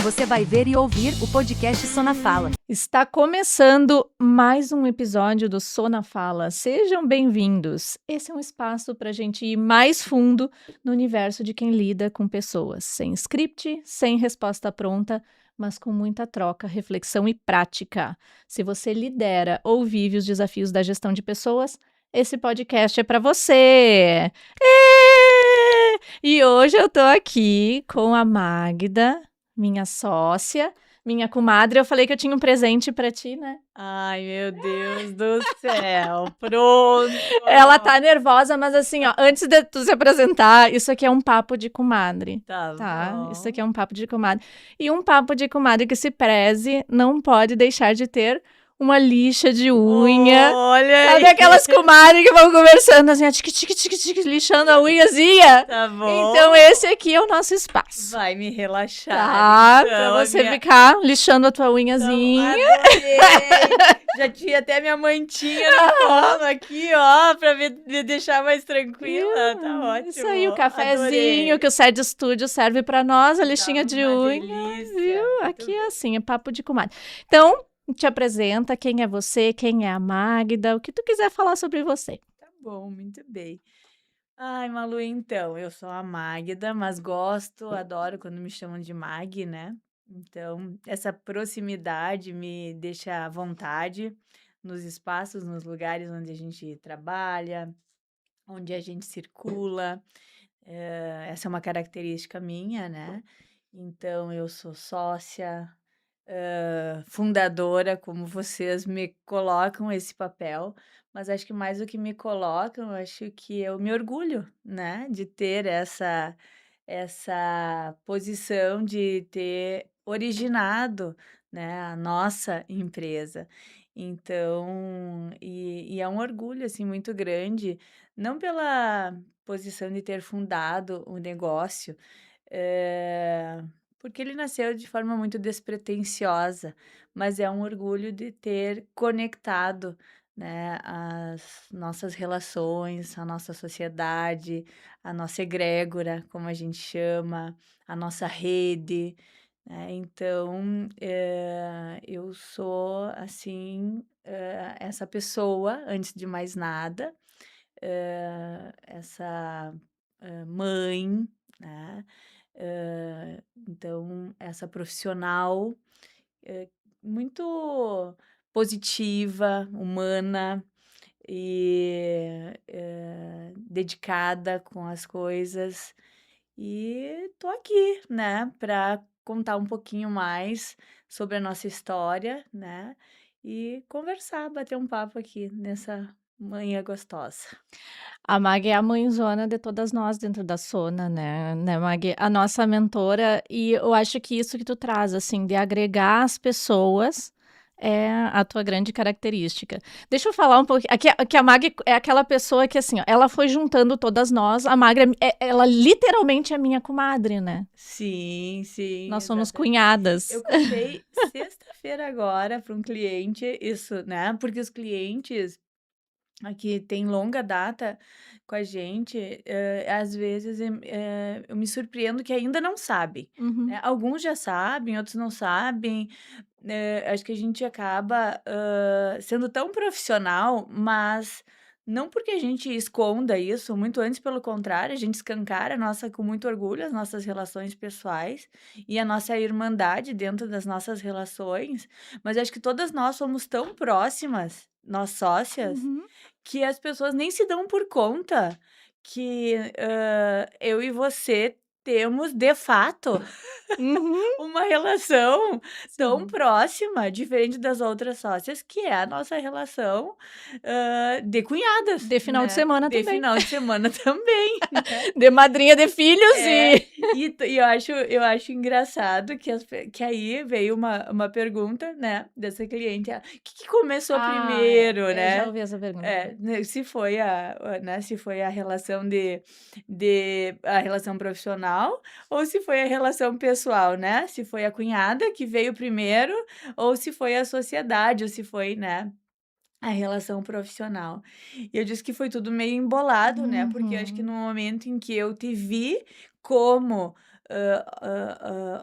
Você vai ver e ouvir o podcast Sona Fala. Está começando mais um episódio do Sona Fala. Sejam bem-vindos. Esse é um espaço para a gente ir mais fundo no universo de quem lida com pessoas, sem script, sem resposta pronta, mas com muita troca, reflexão e prática. Se você lidera ou vive os desafios da gestão de pessoas, esse podcast é para você. E hoje eu tô aqui com a Magda, minha sócia, minha comadre. Eu falei que eu tinha um presente pra ti, né? Ai, meu Deus do céu, pronto. Ela tá nervosa, mas assim, ó, antes de tu se apresentar, isso aqui é um papo de comadre. Tá bom. Isso aqui é um papo de comadre. E um papo de comadre que se preze não pode deixar de ter uma lixa de unha. Olha Sabe aí. aquelas comadres que vão conversando assim, ó, tique, lixando a unhazinha? Tá bom. Então esse aqui é o nosso espaço. Vai me relaxar. Tá, então, pra você a minha- ficar lixando a tua Então, unhazinha. adorei. Já tinha até minha mantinha no colo aqui, ó, pra me deixar mais tranquila. Tá ótimo. Isso aí, o cafezinho Adorei. que o Sede Studio serve pra nós, a lixinha Tá de uma unha, delícia. viu? Muito Aqui é bem. assim, é papo de comadre. Então, te apresenta, quem é você, quem é a Magda, o que tu quiser falar sobre você. Tá bom, muito bem. Ai, Malu, então, eu sou a Magda, mas adoro quando me chamam de Mag, né? Então, essa proximidade me deixa à vontade nos espaços, nos lugares onde a gente trabalha, onde a gente circula. Essa é uma característica minha, né? Então, eu sou sócia, fundadora, como vocês me colocam esse papel, mas acho que mais do que me colocam, acho que eu me orgulho, né, de ter essa posição de ter originado, né, a nossa empresa. Então, e é um orgulho, assim, muito grande, não pela posição de ter fundado o negócio, eh, porque ele nasceu de forma muito despretensiosa, mas é um orgulho de ter conectado, né, as nossas relações, a nossa sociedade, a nossa egrégora, como a gente chama, a nossa rede, né? Então, eu sou, assim, essa pessoa, antes de mais nada, essa mãe, né? Então, essa profissional eh, muito positiva, humana e dedicada com as coisas. E tô aqui, né, para contar um pouquinho mais sobre a nossa história, né, e conversar, bater um papo aqui nessa manhã gostosa. A Mag é a mãezona de todas nós dentro da Sona, né, Mag? A nossa mentora, e eu acho que isso que tu traz, assim, de agregar as pessoas, é a tua grande característica. Deixa eu falar um pouquinho, que a Mag é aquela pessoa que, assim, ó, ela foi juntando todas nós, a Mag, ela literalmente é minha comadre, né? Sim, sim, Nós somos exatamente. cunhadas. Eu contei sexta-feira agora para um cliente isso, né? Porque os clientes aqui têm longa data com a gente, às vezes eu me surpreendo que ainda não sabem, Uhum. né? Alguns já sabem, outros não sabem. Acho que a gente acaba sendo tão profissional, mas não porque a gente esconda isso, muito antes pelo contrário, a gente escancara com muito orgulho as nossas relações pessoais e a nossa irmandade dentro das nossas relações, mas acho que todas nós somos tão próximas, nós sócias, Uhum. que as pessoas nem se dão por conta que eu e você temos, de fato, Uhum. uma relação tão Sim. próxima, diferente das outras sócias, que é a nossa relação de cunhadas, De final de né? semana De também. final de semana também, né? De madrinha de filhos E eu acho engraçado que aí veio uma pergunta, né, dessa cliente, o que começou primeiro, Eu né? já ouvi essa pergunta. Né, se foi a relação a relação profissional ou se foi a relação pessoal, né? Se foi a cunhada que veio primeiro ou se foi a sociedade ou se foi, né, a relação profissional. E eu disse que foi tudo meio embolado, né, porque eu acho que Uhum. no momento em que eu te vi como,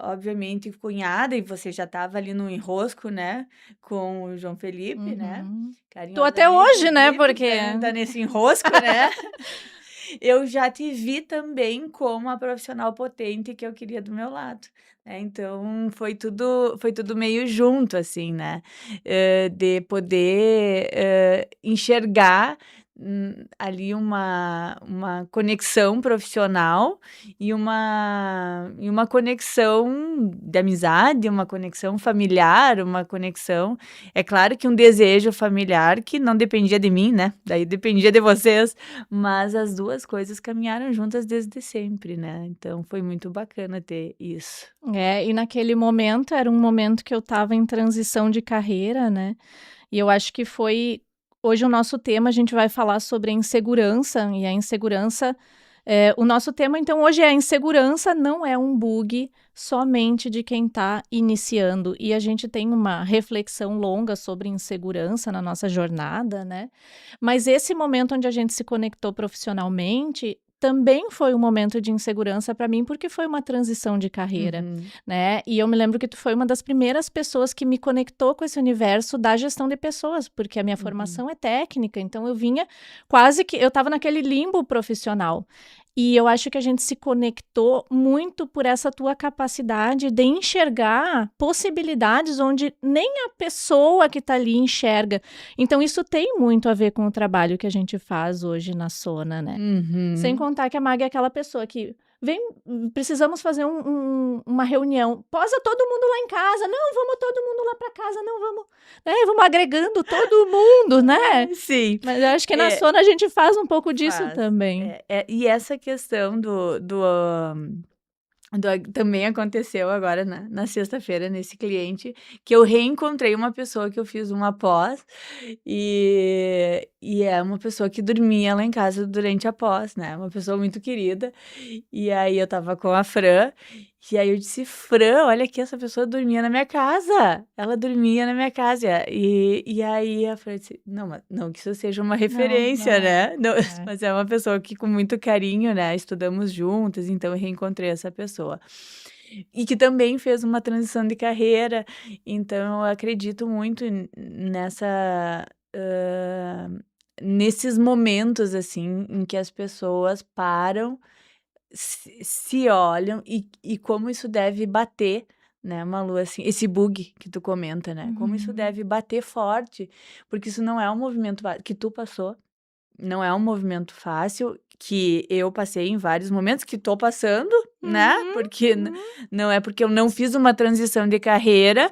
obviamente, cunhada, e você já estava ali no enrosco, né, com o João Felipe, né, Uhum. Tu até carinhosamente hoje, né, dito, porque tá nesse enrosco, né. Eu já te vi também como a profissional potente que eu queria do meu lado, né, então foi tudo meio junto, assim, né, de poder, enxergar, ali uma conexão profissional e uma conexão de amizade, uma conexão familiar, uma conexão, é claro que um desejo familiar que não dependia de mim, né, daí dependia de vocês, mas as 2 coisas caminharam juntas desde sempre, né, então foi muito bacana ter isso. e naquele momento era um momento que eu estava em transição de carreira, né, e eu acho que foi hoje o nosso tema a gente vai falar sobre a insegurança, e a insegurança, o nosso tema então hoje é a insegurança não é um bug somente de quem está iniciando, e a gente tem uma reflexão longa sobre insegurança na nossa jornada, né, mas esse momento onde a gente se conectou profissionalmente, também foi um momento de insegurança para mim, porque foi uma transição de carreira, Uhum, né, e eu me lembro que tu foi uma das primeiras pessoas que me conectou com esse universo da gestão de pessoas, porque a minha uhum, formação é técnica, então eu vinha quase que eu estava naquele limbo profissional. E eu acho que a gente se conectou muito por essa tua capacidade de enxergar possibilidades onde nem a pessoa que está ali enxerga. Então isso tem muito a ver com o trabalho que a gente faz hoje na Sona, né. Sem uhum. contar que a Mag é aquela pessoa que: "Vem, precisamos fazer uma reunião, posa todo mundo lá em casa, não, vamos todo mundo lá para casa, não, vamos", né, vamos agregando todo mundo, né. Sim, Mas eu acho que na é, Sona a gente faz um pouco disso faz. também. E essa questão também aconteceu agora na sexta-feira, nesse cliente, que eu reencontrei uma pessoa que eu fiz uma pós, e é uma pessoa que dormia lá em casa durante a pós, né, uma pessoa muito querida. E aí eu estava com a Fran, e aí eu disse: "Fran, olha aqui, essa pessoa dormia na minha casa, ela dormia na minha casa". E aí a Fran disse: "Não, mas não que isso seja uma Não, referência, não é. né, não, É. mas é uma pessoa que com muito carinho, né, estudamos juntas, então eu reencontrei essa pessoa". E que também fez uma transição de carreira, então eu acredito muito nessa, nesses momentos, assim, em que as pessoas param, se olham, e como isso deve bater, né, Malu, assim, esse bug que tu comenta, né, como isso Uhum. deve bater forte, porque isso não é um movimento que tu passou, não é um movimento fácil, que eu passei em vários momentos, que tô passando, né, Uhum, porque uhum. não é porque eu não fiz uma transição de carreira,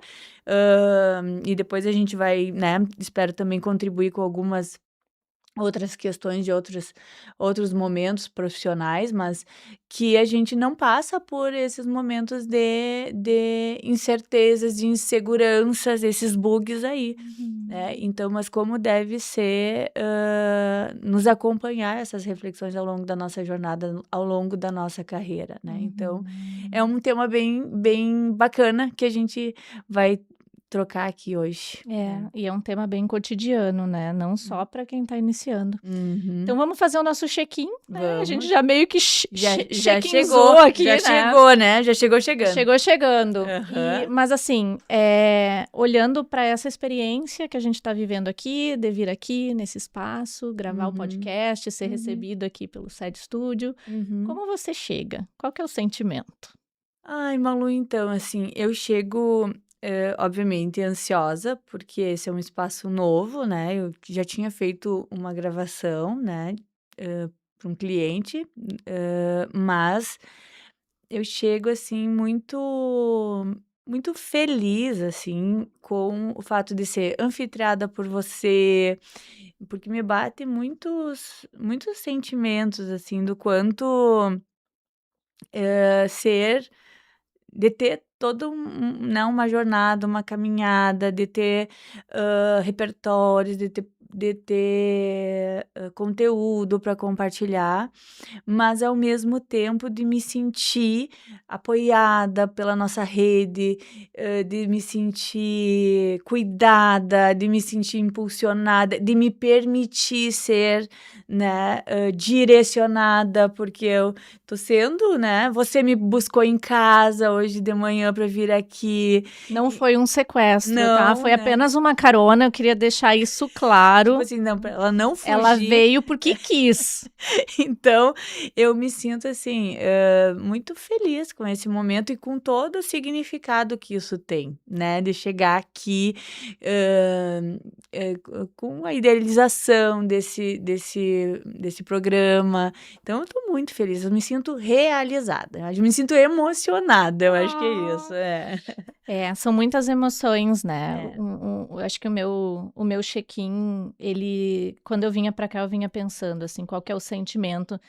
e depois a gente vai, né, espero também contribuir com algumas outras questões de outros momentos profissionais, mas que a gente não passa por esses momentos de incertezas, de inseguranças, esses bugs aí, né. Uhum. Então, mas como deve ser, nos acompanhar essas reflexões ao longo da nossa jornada, ao longo da nossa carreira, né. Então, é Uhum. um tema bem bacana que a gente vai trocar aqui hoje, né. E é um tema bem cotidiano, né, não só para quem está iniciando. Então Uhum. vamos fazer o nosso check-in, né, a gente Vamos. já meio que Já check-inzou aqui, já né. chegou, né, já chegou chegando. Chegou chegando. Aham. Mas assim, olhando para essa experiência que a gente está vivendo aqui, de vir aqui nesse espaço, gravar o Uhum. podcast, ser Uhum. recebido aqui pelo Sede Studio, Uhum. como você chega? Qual que é o sentimento? Ai, Malu, então, assim, eu chego, obviamente ansiosa, porque esse é um espaço novo, né, eu já tinha feito uma gravação, né, para um cliente, mas eu chego, assim, muito feliz, assim, com o fato de ser anfitriada por você, porque me bate muitos sentimentos, assim, do quanto, ser de ter todo né, uma jornada, uma caminhada, de ter, repertórios, ter conteúdo para compartilhar, mas ao mesmo tempo de me sentir apoiada pela nossa rede, de me sentir cuidada, de me sentir impulsionada, de me permitir ser, né, direcionada, porque eu tô sendo, né, você me buscou em casa hoje de manhã para vir aqui. Não foi um sequestro, tá? Não, Foi né? apenas uma carona, eu queria deixar isso claro. Tipo assim, não, pra ela não Ela fugir. veio porque quis. Então, eu me sinto assim, muito feliz com esse momento e com todo o significado que isso tem, né? De chegar aqui, com a idealização desse programa. Então, eu tô muito feliz, eu me sinto realizada, eu me sinto emocionada, eu acho que é isso, São muitas emoções, né? É. Eu acho que o meu check-in, ele, quando eu vinha pra cá, eu vinha pensando assim, qual que é o sentimento?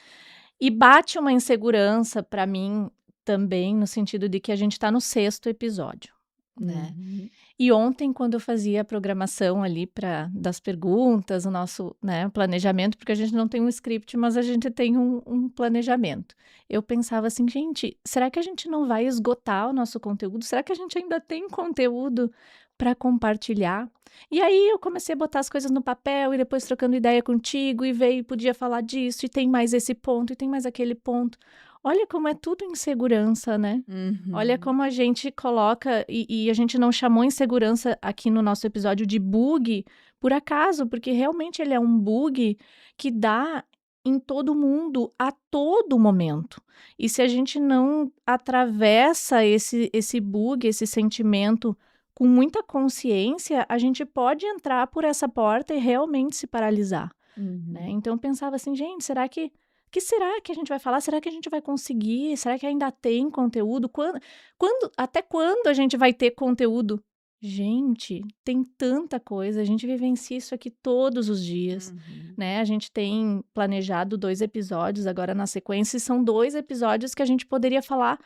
E bate uma insegurança pra mim também, no sentido de que a gente tá no 6º episódio, né? Uhum. E ontem, quando eu fazia a programação ali das perguntas, o nosso, né, planejamento, porque a gente não tem um script, mas a gente tem um planejamento. Eu pensava assim, gente, será que a gente não vai esgotar o nosso conteúdo? Será que a gente ainda tem conteúdo para compartilhar? E aí eu comecei a botar as coisas no papel e depois trocando ideia contigo e veio, podia falar disso e tem mais esse ponto e tem mais aquele ponto. Olha como é tudo insegurança, né? Olha Uhum. como a gente coloca, e a gente não chamou insegurança aqui no nosso episódio de bug por acaso, porque realmente ele é um bug que dá em todo mundo, a todo momento. E se a gente não atravessa esse bug, esse sentimento com muita consciência, a gente pode entrar por essa porta e realmente se paralisar, né? Uhum. Então eu pensava assim, gente, será que a gente vai falar? Será que a gente vai conseguir? Será que ainda tem conteúdo? Até quando a gente vai ter conteúdo? Gente, tem tanta coisa, a gente vivencia isso aqui todos os dias, Uhum. né? A gente tem planejado 2 episódios agora na sequência, e são 2 episódios que a gente poderia falar,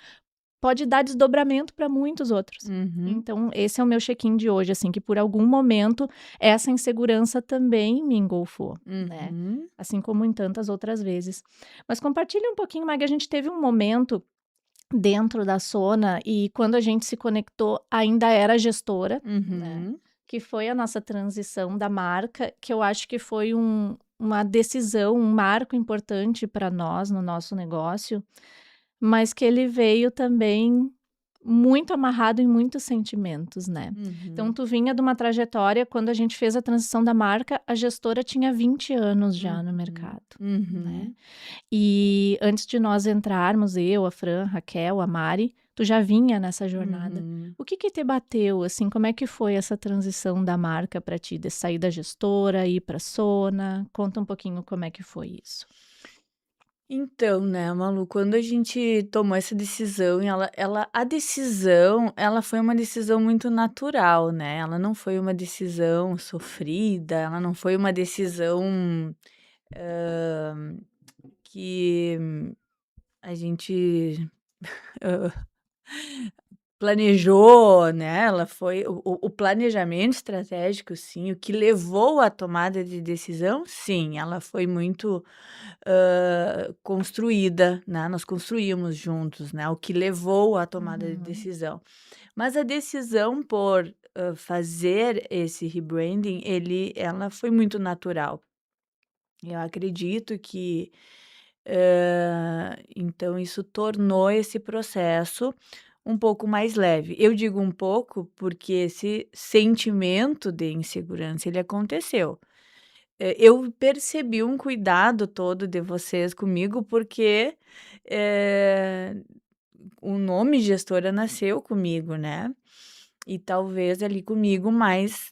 pode dar desdobramento para muitos outros. Uhum. Então, esse é o meu check-in de hoje, assim, que por algum momento essa insegurança também me engolfou, né? Uhum. Assim como em tantas outras vezes. Mas compartilha um pouquinho, Mag, a gente teve um momento dentro da Sona e quando a gente se conectou ainda era gestora, né? Uhum. Que foi a nossa transição da marca, que eu acho que foi uma decisão, um marco importante para nós no nosso negócio, mas que ele veio também muito amarrado em muitos sentimentos, né. Então Uhum. tu vinha de uma trajetória, quando a gente fez a transição da marca, a gestora tinha 20 anos já no Uhum. mercado, né. Uhum. E antes de nós entrarmos, eu, a Fran, a Raquel, a Mari, tu já vinha nessa jornada. Uhum. O que que te bateu, assim, como é que foi essa transição da marca para ti, de sair da gestora, ir pra Sona? Conta um pouquinho como é que foi isso. Então, né, Malu, quando a gente tomou essa decisão, e a decisão, ela foi uma decisão muito natural, né? Ela não foi uma decisão sofrida, ela não foi uma decisão, hã, que a gente, hã, planejou, né? Ela foi o planejamento estratégico, sim, o que levou à tomada de decisão, sim, ela foi muito construída, né, nós construímos juntos, né, o que levou à tomada de Uhum. decisão. Mas a decisão por, fazer esse rebranding, ela foi muito natural. Eu acredito que, então isso tornou esse processo um pouco mais leve. Eu digo um pouco, porque esse sentimento de insegurança, ele aconteceu. Eu percebi um cuidado todo de vocês comigo, porque, eh, o nome gestora nasceu comigo, né, e talvez ali comigo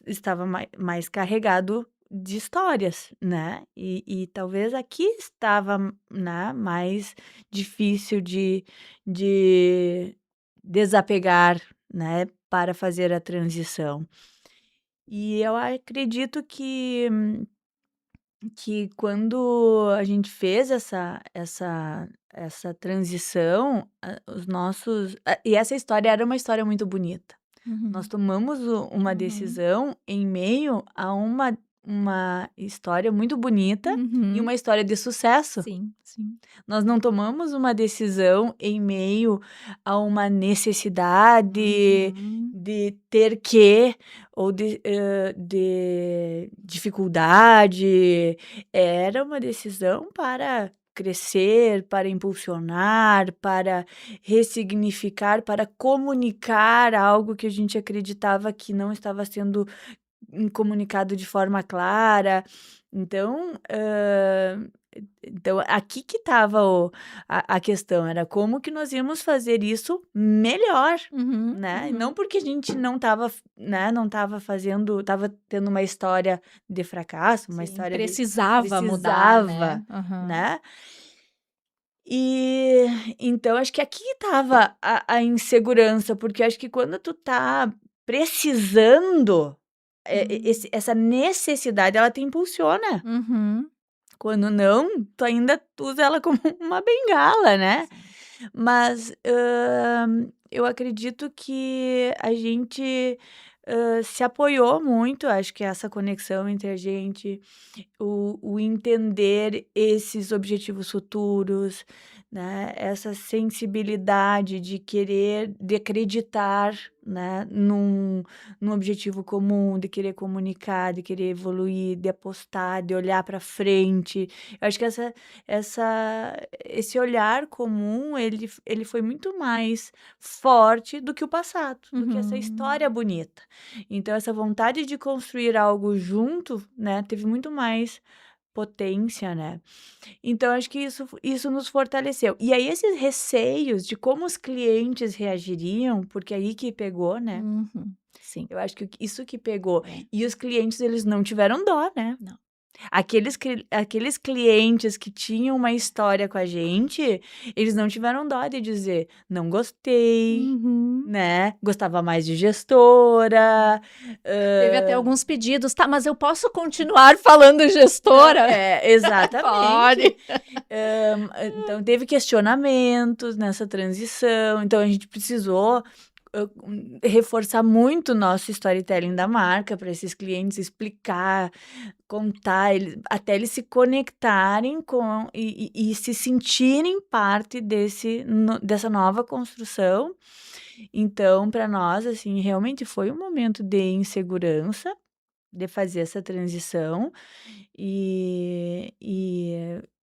estava mais carregado de histórias, né, e talvez aqui estava, né, mais difícil de desapegar, né, para fazer a transição. E eu acredito que quando a gente fez essa transição, e essa história era uma história muito bonita. Nós Uhum. tomamos uma Uhum. decisão em meio a uma uma história muito bonita e Uhum. uma história de sucesso. Sim, sim. Nós não tomamos uma decisão em meio a uma necessidade Uhum. de ter que, ou de dificuldade. Era uma decisão para crescer, para impulsionar, para ressignificar, para comunicar algo que a gente acreditava que não estava sendo comunicado de forma clara. Então, então aqui que estava a questão, era como que nós íamos fazer isso melhor, Uhum, né, e não uhum. porque a gente não estava, né, não estava fazendo, estava tendo uma história de fracasso, uma Sim, história de precisava mudar, precisava, né. Aham. né. E então acho que aqui estava a insegurança, porque acho que quando tu tá precisando, Hum. essa necessidade ela te impulsiona. Uhum. Quando não, tu ainda usa ela como uma bengala, né. Sim. Mas, eu acredito que a gente, se apoiou muito, acho que essa conexão entre a gente, o entender esses objetivos futuros, né, essa sensibilidade de querer, de acreditar, né, num objetivo comum, de querer comunicar, de querer evoluir, de apostar, de olhar para frente. Eu acho que esse olhar comum, ele foi muito mais forte do que o passado, do que essa história Uhum. bonita. Então essa vontade de construir algo junto, né, teve muito mais potência, né. Então acho que isso nos fortaleceu. E aí esses receios de como os clientes reagiriam, porque aí que pegou, né, Uhum. Sim. eu acho que isso que pegou. É. E os clientes eles não tiveram dó, né. Não. Aqueles clientes que tinham uma história com a gente, eles não tiveram dó de dizer: "Não gostei", Uhum. né, "Gostava mais de gestora", Teve até hã alguns pedidos: "Tá, mas eu posso continuar falando gestora?" exatamente. Pode. Então teve questionamentos nessa transição, então a gente precisou, reforçar muito o nosso storytelling da marca para esses clientes, explicar, contar, até eles se conectarem com e se sentirem parte dessa nova construção. Então, para nós, assim, realmente foi um momento de insegurança, de fazer essa transição, e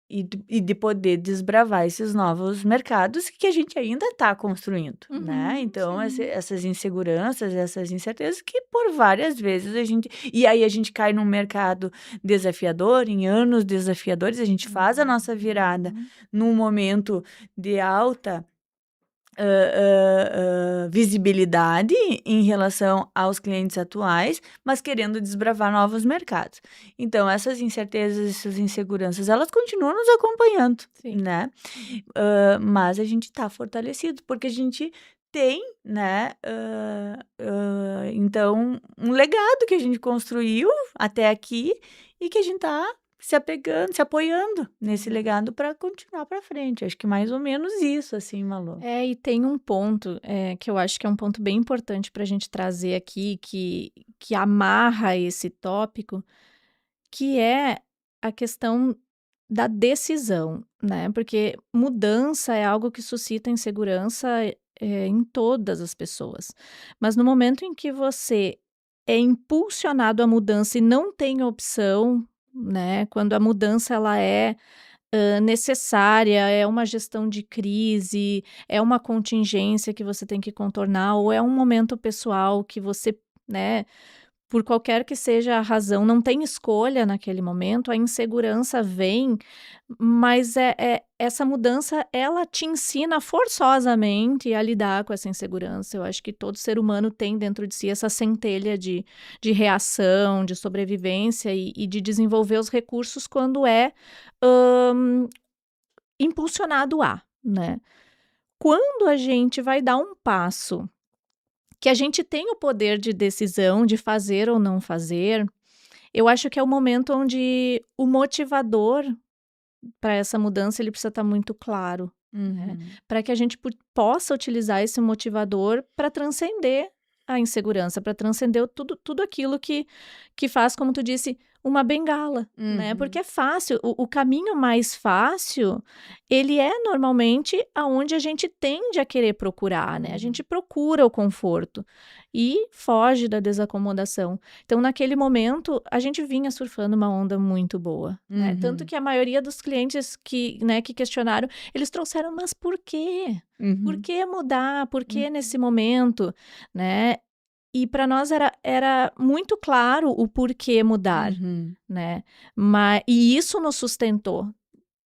e de poder desbravar esses novos mercados que a gente ainda está construindo, né. Uhum, Então sim. essas inseguranças, essas incertezas que por várias vezes a gente, e aí a gente cai num mercado desafiador, em anos desafiadores, a gente faz a nossa virada Uhum. num momento de alta visibilidade em relação aos clientes atuais, mas querendo desbravar novos mercados. Então essas incertezas, essas inseguranças, elas continuam nos acompanhando, Sim. né, mas a gente está fortalecido, porque a gente tem, né, então um legado que a gente construiu até aqui e que a gente está se apegando, se apoiando nesse Uhum. legado para continuar para frente. Acho que mais ou menos isso, assim, Malu. É, e tem um ponto, que eu acho que é um ponto bem importante para a gente trazer aqui, que amarra esse tópico, que é a questão da decisão, né, porque mudança é algo que suscita insegurança, em todas as pessoas. Mas no momento em que você é impulsionado à mudança e não tem opção, né, quando a mudança ela é necessária, é uma gestão de crise, é uma contingência que você tem que contornar ou é um momento pessoal que você, né, por qualquer que seja a razão, não tem escolha naquele momento, a insegurança vem, mas essa mudança ela te ensina forçosamente a lidar com essa insegurança. Eu acho que todo ser humano tem dentro de si essa centelha de reação, de sobrevivência e de desenvolver os recursos quando é, hã, impulsionado a, né. Quando a gente vai dar um passo que a gente tem o poder de decisão de fazer ou não fazer, eu acho que é o momento onde o motivador para essa mudança ele precisa estar muito claro, né, Uhum. para que a gente possa utilizar esse motivador para transcender a insegurança, para transcender tudo aquilo que faz, como tu disse, uma bengala, né? Porque Uhum. é fácil, o caminho mais fácil, ele é normalmente aonde a gente tende a querer procurar, né? A gente procura o conforto e foge da desacomodação. Então, naquele momento, a gente vinha surfando uma onda muito boa, né? Tanto Uhum. que a maioria dos clientes que, né, que questionaram, eles trouxeram, mas por quê? Por Uhum. que mudar? Por que Uhum. nesse momento, né? E para nós era muito claro o porquê mudar, Uhum. né? E isso nos sustentou,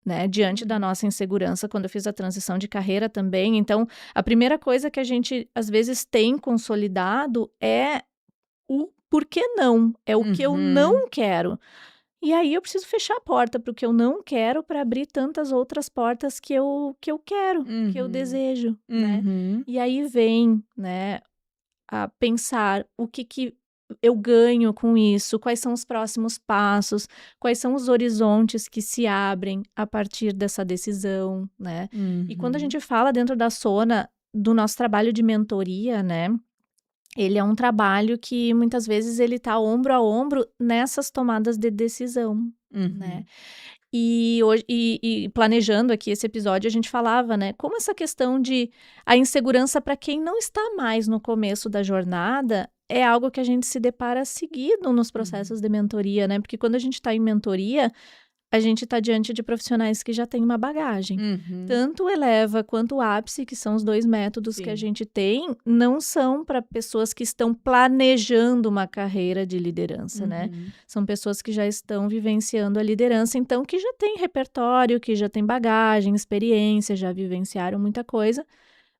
né? Diante da nossa insegurança, quando eu fiz a transição de carreira também. Então, a primeira coisa que a gente, às vezes, tem consolidado é o porquê não, é o que eu Uhum. não quero. E aí eu preciso fechar a porta para o que eu não quero para abrir tantas outras portas que eu quero, que eu Uhum. desejo, né? Uhum. E aí vem, né, a pensar o que eu ganho com isso, quais são os próximos passos, quais são os horizontes que se abrem a partir dessa decisão, né? E quando a Uhum. gente fala dentro da Sona do nosso trabalho de mentoria, né? Ele é um trabalho que muitas vezes ele tá ombro a ombro nessas tomadas de decisão, né? Uhum. E hoje e planejando aqui esse episódio, a gente falava, né, como essa questão de a insegurança para quem não está mais no começo da jornada, é algo que a gente se depara seguido nos Uhum. processos de mentoria, né, porque quando a gente está em mentoria, a gente está diante de profissionais que já têm uma bagagem. Uhum. Tanto o Eleva quanto o Ápice, que são os 2 métodos que a Sim. gente tem, não são para pessoas que estão planejando uma carreira de liderança, né. Uhum. São pessoas que já estão vivenciando a liderança, então que já têm repertório, que já têm bagagem, experiência, já vivenciaram muita coisa,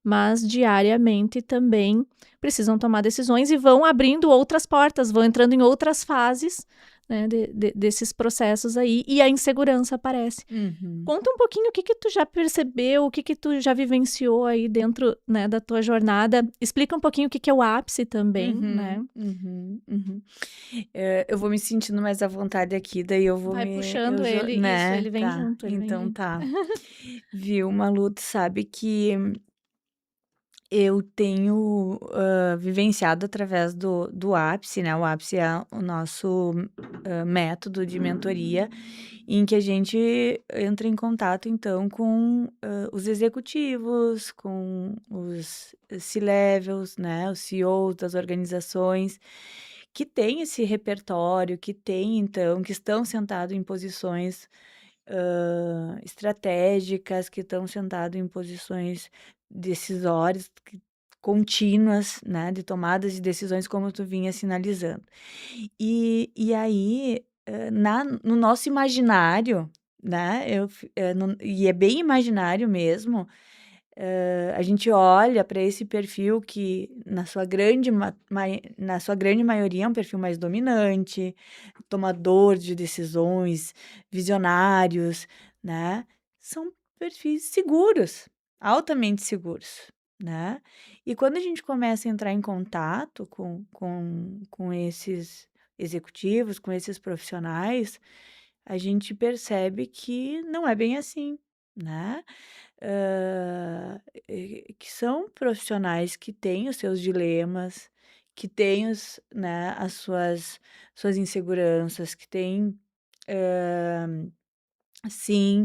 mas diariamente também precisam tomar decisões e vão abrindo outras portas, vão entrando em outras fases, né, desses processos aí, e a insegurança aparece. Uhum. Conta um pouquinho o que que tu já percebeu, o que que tu já vivenciou aí dentro, né, da tua jornada. Explica um pouquinho o que que é o ápice também, né. Uhum. Uhum. Uhum. Eu vou me sentindo mais à vontade aqui, daí eu vou Vai me puxando eu jo ele, isso, né, ele vem tá, junto, ele vem então junto. tá. Viu, Malu, tu sabe que eu tenho, vivenciado através do Ápice, né, o Ápice é o nosso, método de mentoria, em que a gente entra em contato, então, com, os executivos, com os C-levels, né, os CEOs das organizações, que têm esse repertório, que têm, então, que estão sentados em posições estratégicas, que estão sentados em posições decisórias contínuas, né, de tomadas de decisões, como tu vinha sinalizando. E aí, no nosso imaginário, né, e é bem imaginário mesmo, a gente olha para esse perfil que na sua grande maioria é um perfil mais dominante, tomador de decisões, visionários, né, são perfis seguros, altamente seguros, né. E quando a gente começa a entrar em contato com esses executivos, com esses profissionais, a gente percebe que não é bem assim, né. Que são profissionais que têm os seus dilemas, que têm né, as suas inseguranças, que têm, sim,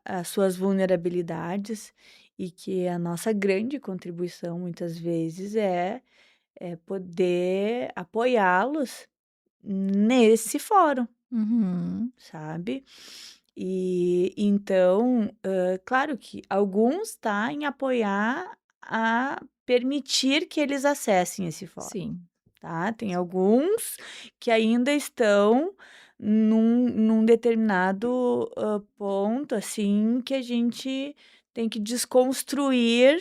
as suas vulnerabilidades, e que a nossa grande contribuição, muitas vezes, é poder apoiá-los nesse fórum. Uhum. Sabe? E então, claro que alguns, tá, em apoiar a permitir que eles acessem esse fórum, Sim. tá? Tem alguns que ainda estão num determinado, ponto, assim, que a gente tem que desconstruir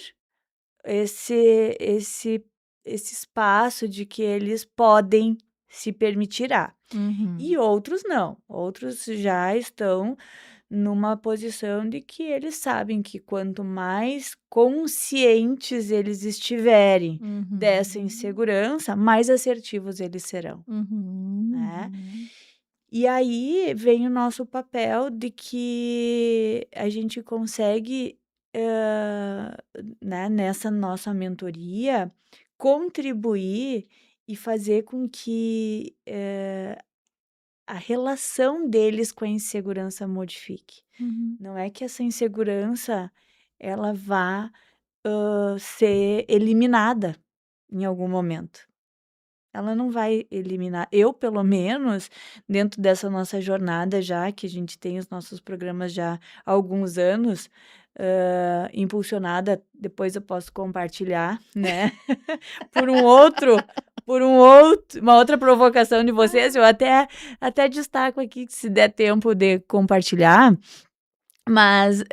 esse esse esse espaço de que eles podem se permitir. Uhum. E outros não, outros já estão numa posição de que eles sabem que quanto mais conscientes eles estiverem dessa Uhum. insegurança, mais assertivos eles serão, Uhum. né. Uhum. E aí vem o nosso papel de que a gente consegue, hã, né, nessa nossa mentoria, contribuir e fazer com que, a relação deles com a insegurança modifique. Uhum. Não é que essa insegurança ela vá, ser eliminada em algum momento. Ela não vai eliminar. Eu, pelo menos, dentro dessa nossa jornada já, que a gente tem os nossos programas já há alguns anos, impulsionada, depois eu posso compartilhar, né, por um outro uma outra provocação de vocês, eu até destaco aqui que se der tempo de compartilhar, mas,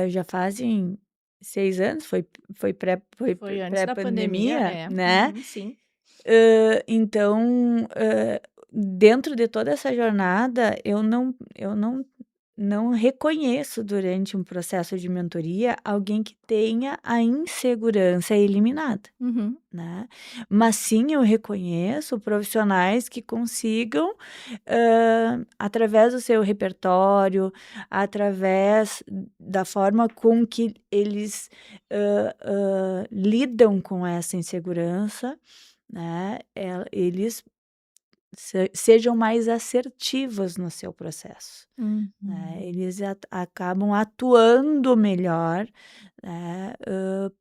já fazem 6 anos, foi Foi antes da pandemia, pré-pandemia, é. né. Uhum, sim. Então, dentro de toda essa jornada, eu não reconheço durante um processo de mentoria alguém que tenha a insegurança eliminada, Uhum. né. Mas sim, eu reconheço profissionais que consigam, através do seu repertório, através da forma com que eles, lidam com essa insegurança, né, eles sejam mais assertivos no seu processo, né, Uhum. eles acabam atuando melhor, né,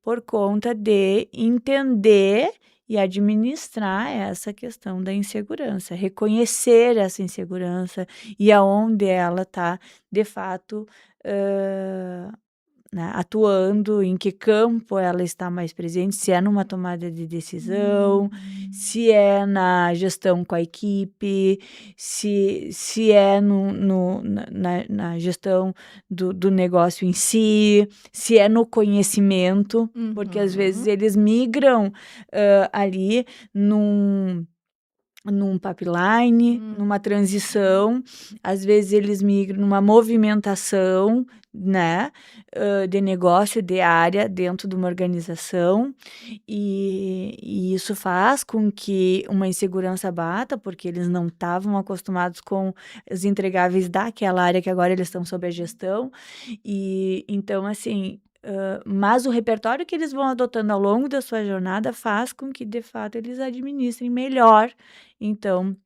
por conta de entender e administrar essa questão da insegurança, reconhecer essa insegurança e aonde ela está de fato, hã né, atuando, em que campo ela está mais presente, se é numa tomada de decisão, Uhum. se é na gestão com a equipe, se é na gestão do negócio em si, se é no conhecimento, porque às vezes Uhum. eles migram, ali num pipeline, numa Uhum. transição, às vezes eles migram numa movimentação, né, de negócio, de área dentro de uma organização, e isso faz com que uma insegurança bata, porque eles não estavam acostumados com os entregáveis daquela área que agora eles estão sob a gestão, e então assim, mas o repertório que eles vão adotando ao longo da sua jornada faz com que de fato eles administrem melhor então,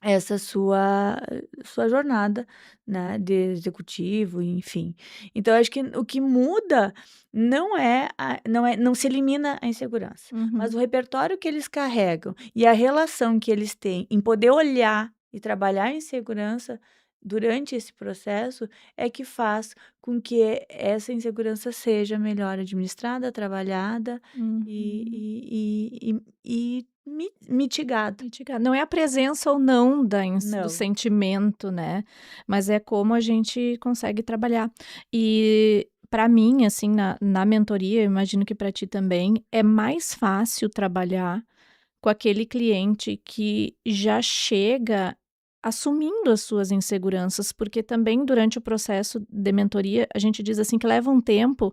essa sua jornada, né, de executivo, enfim. Então acho que o que muda não se elimina a insegurança, mas Uhum. o repertório que eles carregam e a relação que eles têm em poder olhar e trabalhar a insegurança durante esse processo, é que faz com que essa insegurança seja melhor administrada, trabalhada Uhum. e mitigada. Mitigar. Não é a presença ou não do Não. sentimento, né, mas é como a gente consegue trabalhar. E para mim, assim, na mentoria, eu imagino que para ti também, é mais fácil trabalhar com aquele cliente que já chega assumindo as suas inseguranças, porque também durante o processo de mentoria, a gente diz assim que leva um tempo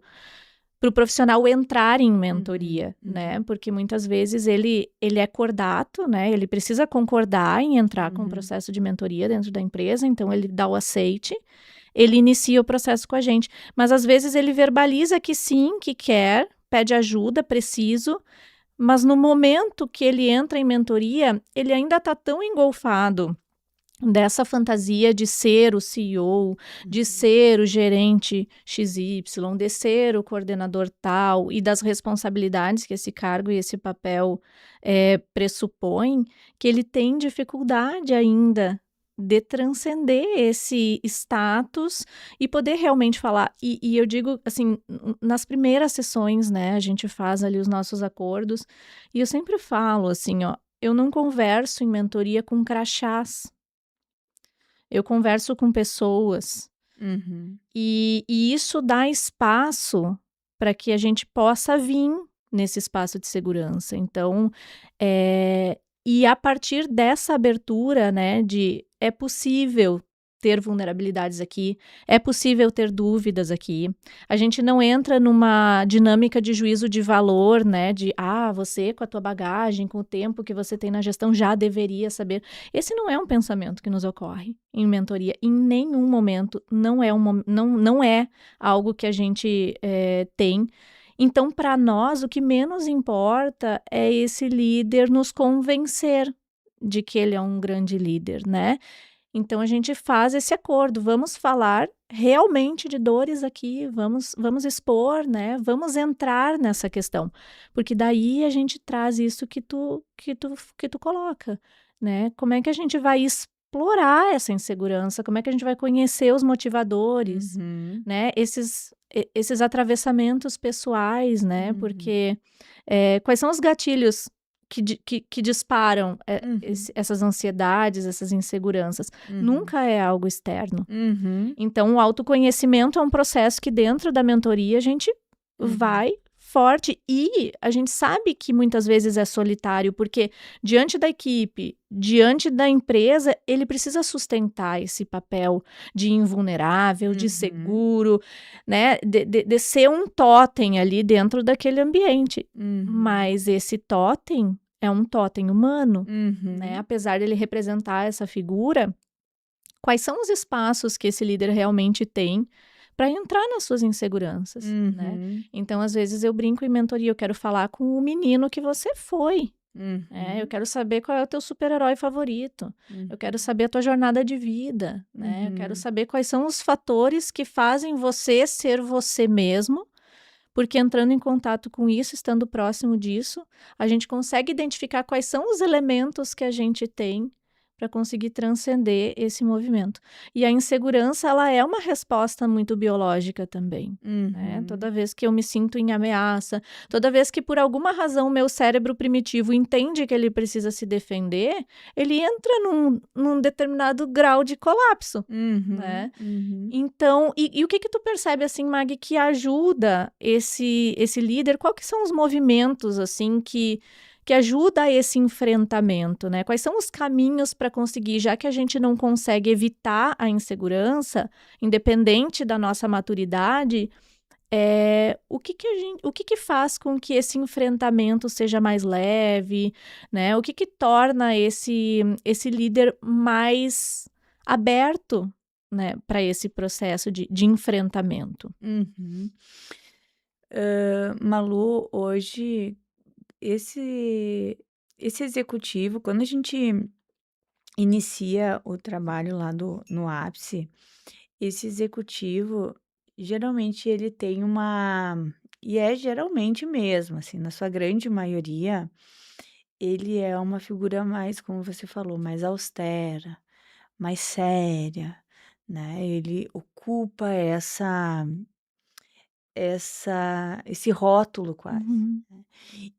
para o profissional entrar em Uhum, mentoria, né, uhum, porque muitas vezes ele é cordato, né, ele precisa concordar em entrar com o uhum, processo de mentoria dentro da empresa, então ele dá o aceite, ele inicia o processo com a gente, mas às vezes ele verbaliza que sim, que quer, pede ajuda, preciso, mas no momento que ele entra em mentoria, ele ainda está tão engolfado dessa fantasia de ser o CEO, de uhum, ser o gerente XY, de ser o coordenador tal e das responsabilidades que esse cargo e esse papel pressupõem, que ele tem dificuldade ainda de transcender esse status e poder realmente falar. E eu digo assim, nas primeiras sessões, né, a gente faz ali os nossos acordos, e eu sempre falo assim, ó, eu não converso em mentoria com crachás. Eu converso com pessoas uhum, e isso dá espaço para que a gente possa vir nesse espaço de segurança. Então, e a partir dessa abertura, né, de é possível ter vulnerabilidades aqui, é possível ter dúvidas aqui. A gente não entra numa dinâmica de juízo de valor, né, de você com a tua bagagem, com o tempo que você tem na gestão já deveria saber. Esse não é um pensamento que nos ocorre em mentoria, em nenhum momento, não é algo que a gente tem. Então, para nós, o que menos importa é esse líder nos convencer de que ele é um grande líder, né? Então a gente faz esse acordo, vamos falar realmente de dores aqui, vamos expor, né? Vamos entrar nessa questão, porque daí a gente traz isso que tu coloca, né? Como é que a gente vai explorar essa insegurança? Como é que a gente vai conhecer os motivadores, Uhum. né? Esses atravessamentos pessoais, né? Uhum. Porque quais são os gatilhos que disparam Uhum. essas ansiedades, essas inseguranças? Uhum. Nunca é algo externo. Uhum. Então, o autoconhecimento é um processo que dentro da mentoria a gente Uhum. vai forte e a gente sabe que muitas vezes é solitário, porque diante da equipe, diante da empresa, ele precisa sustentar esse papel de invulnerável, de Uhum. seguro, né? De ser um totem ali dentro daquele ambiente. Uhum. Mas esse totem é um totem humano, né? Uhum. Apesar dele representar essa figura, quais são os espaços que esse líder realmente tem para entrar nas suas inseguranças, né? Uhum. Então, às vezes eu brinco em mentoria, eu quero falar com o menino que você foi, né? Eu Uhum. quero saber qual é o teu super-herói favorito. Eu quero Uhum. saber a tua jornada de vida, né? Eu quero Uhum. saber quais são os fatores que fazem você ser você mesmo, porque entrando em contato com isso, estando próximo disso, a gente consegue identificar quais são os elementos que a gente tem para conseguir transcender esse movimento. E a insegurança, ela é uma resposta muito biológica também. Né? Uhum. Toda vez que eu me sinto em ameaça, toda vez que por alguma razão o meu cérebro primitivo entende que ele precisa se defender, ele entra num determinado grau de colapso, Uhum. né? Uhum. Então, e o que que tu percebe, assim, Mag, que ajuda esse líder? Qual que são os movimentos, assim, que ajuda a esse enfrentamento, né? Quais são os caminhos para conseguir, já que a gente não consegue evitar a insegurança, independente da nossa maturidade, o que que faz com que esse enfrentamento seja mais leve, né? O que que torna esse líder mais aberto, né, para esse processo de enfrentamento? Uhum. Malu, hoje esse esse executivo, quando a gente inicia o trabalho lá no ápice, esse executivo, geralmente ele tem uma e é geralmente mesmo, assim, na sua grande maioria, ele é uma figura mais, como você falou, mais austera, mais séria, né, ele ocupa esse rótulo quase, Uhum, né.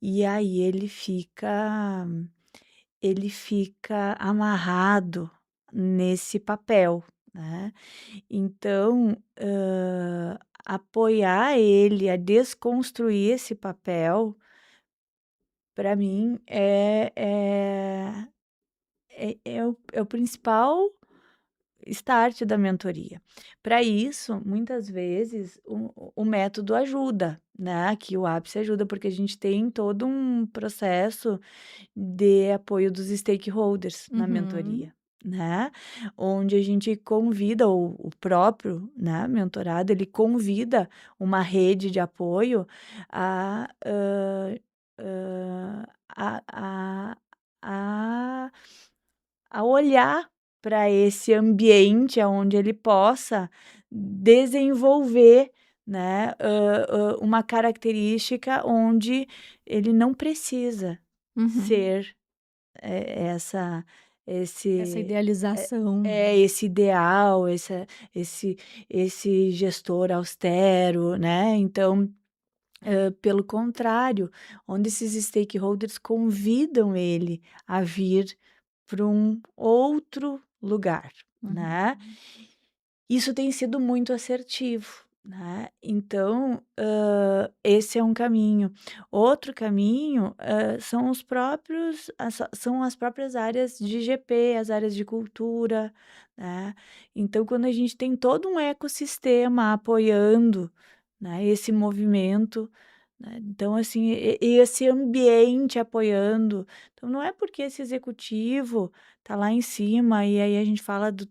E aí ele fica amarrado nesse papel, né. Então, apoiar ele a desconstruir esse papel, para mim é o principal start da mentoria. Para isso, muitas vezes, o método ajuda, né, que o ápice ajuda, porque a gente tem todo um processo de apoio dos stakeholders na uhum, mentoria, né, onde a gente convida o próprio, né, mentorado, ele convida uma rede de apoio a, a a a olhar para esse ambiente aonde ele possa desenvolver, né, uma característica onde ele não precisa uhum. ser, essa Essa esse idealização, né? esse ideal, esse esse gestor austero, né, então, pelo contrário, onde esses stakeholders convidam ele a vir para um outro lugar, né. Uhum, Isso tem sido muito assertivo, né. Então, esse é um caminho. Outro caminho, são os próprios são as próprias áreas de GP, as áreas de cultura, né. Então quando a gente tem todo um ecossistema apoiando, né, esse movimento, né, então assim, e esse ambiente apoiando, então não é porque esse executivo tá lá em cima e aí a gente fala de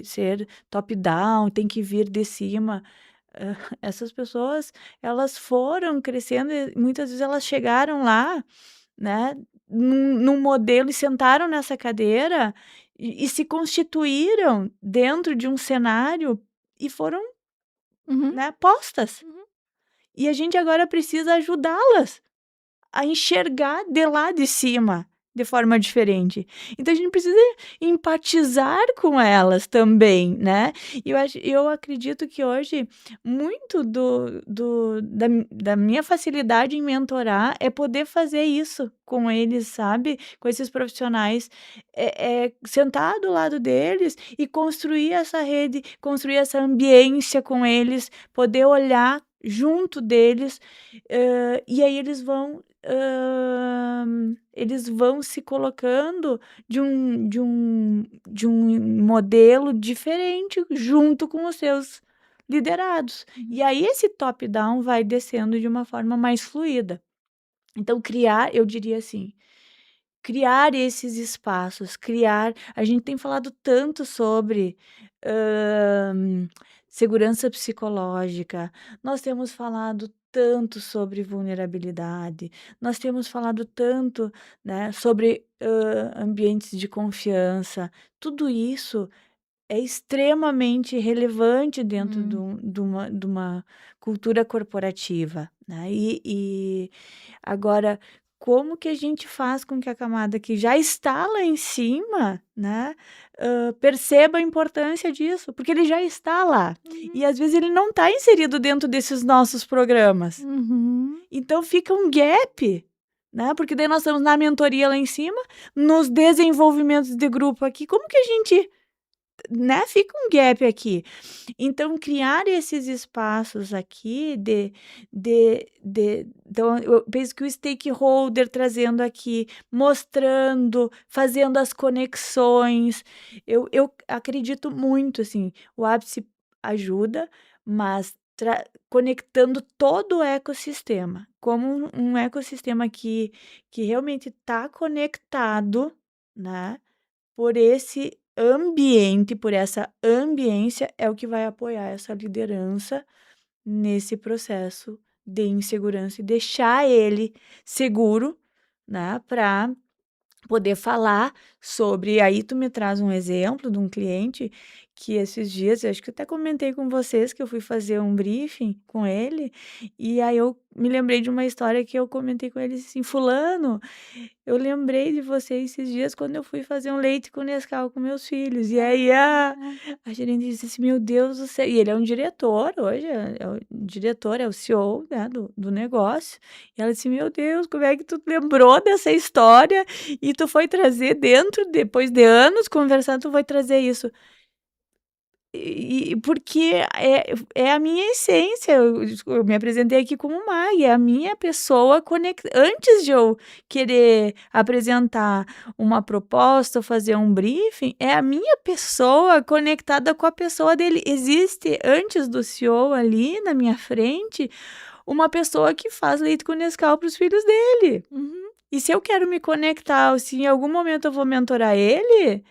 ser top down, tem que vir de cima. Essas pessoas, elas foram crescendo e muitas vezes elas chegaram lá, né, num modelo e sentaram nessa cadeira e se constituíram dentro de um cenário e foram, Uhum, né, postas. uhum. E a gente agora precisa ajudá-las a enxergar de lá de cima, de forma diferente. Então a gente precisa empatizar com elas também, né. E eu acredito que hoje muito da minha facilidade em mentorar é poder fazer isso com eles, sabe, com esses profissionais, sentar do lado deles e construir essa rede, construir essa ambiência com eles, poder olhar junto deles, e aí eles vão se colocando de um modelo diferente junto com os seus liderados. E Uhum. aí esse top down vai descendo de uma forma mais fluida. Então eu diria assim, criar esses espaços, a gente tem falado tanto sobre, hã, segurança psicológica, nós temos falado tanto sobre vulnerabilidade, nós temos falado tanto, né, sobre, ambientes de confiança. Tudo isso é extremamente relevante dentro Hum. de uma cultura corporativa, né. E agora, como que a gente faz com que a camada que já está lá em cima, né, perceba a importância disso? Porque ele já está lá, Uhum. e às vezes ele não está inserido dentro desses nossos programas. Uhum. Então fica um gap, né, porque daí nós estamos na mentoria lá em cima, nos desenvolvimentos de grupo aqui, como que a gente, né, fica um gap aqui. Então criar esses espaços aqui então eu penso que o stakeholder trazendo aqui, mostrando, fazendo as conexões, eu acredito muito, assim, o ápice ajuda, mas conectando todo o ecossistema, como um ecossistema que realmente está conectado, né, por esse ambiente, por essa ambiência, é o que vai apoiar essa liderança nesse processo de insegurança e deixar ele seguro, né, para poder falar sobre. Aí tu me traz um exemplo de um cliente que esses dias, eu acho que eu até comentei com vocês que eu fui fazer um briefing com ele, e aí eu me lembrei de uma história que eu comentei com ele assim: "Fulano, eu lembrei de você esses dias quando eu fui fazer um leite com Nescau com meus filhos". E aí a gerente disse assim: "Meu Deus do céu", e ele é um diretor hoje, é o diretor, é o CEO, né, do negócio. E ela disse: "Meu Deus, como é que tu lembrou dessa história e tu foi trazer dentro, depois de anos conversando, tu foi trazer isso". E porque é a minha essência, eu me apresentei aqui como Mai, é a minha pessoa antes de eu querer apresentar uma proposta ou fazer um briefing, é a minha pessoa conectada com a pessoa dele. Existe antes do CEO ali na minha frente, uma pessoa que faz leite com Nescau para os filhos dele. Uhum. E se eu quero me conectar, ou se em algum momento eu vou mentorar ele,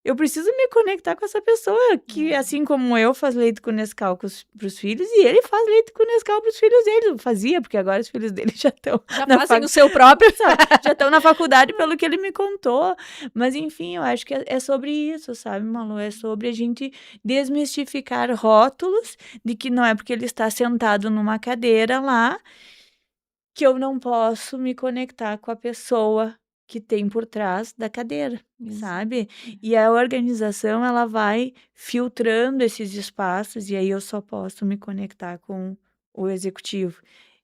eu preciso me conectar com essa pessoa que, É. assim como eu, faz leite com Nescau para os filhos, e ele faz leite com Nescau para os filhos dele. Fazia, porque agora os filhos dele já estão Já na fazem o seu próprio. sabe, já estão na faculdade pelo que ele me contou. Mas enfim, eu acho que é sobre isso, sabe, Malu? É sobre a gente desmistificar rótulos de que não é porque ele está sentado numa cadeira lá que eu não posso me conectar com a pessoa que tem por trás da cadeira, Exato. sabe. E a organização, ela vai filtrando esses espaços, e aí eu só posso me conectar com o executivo.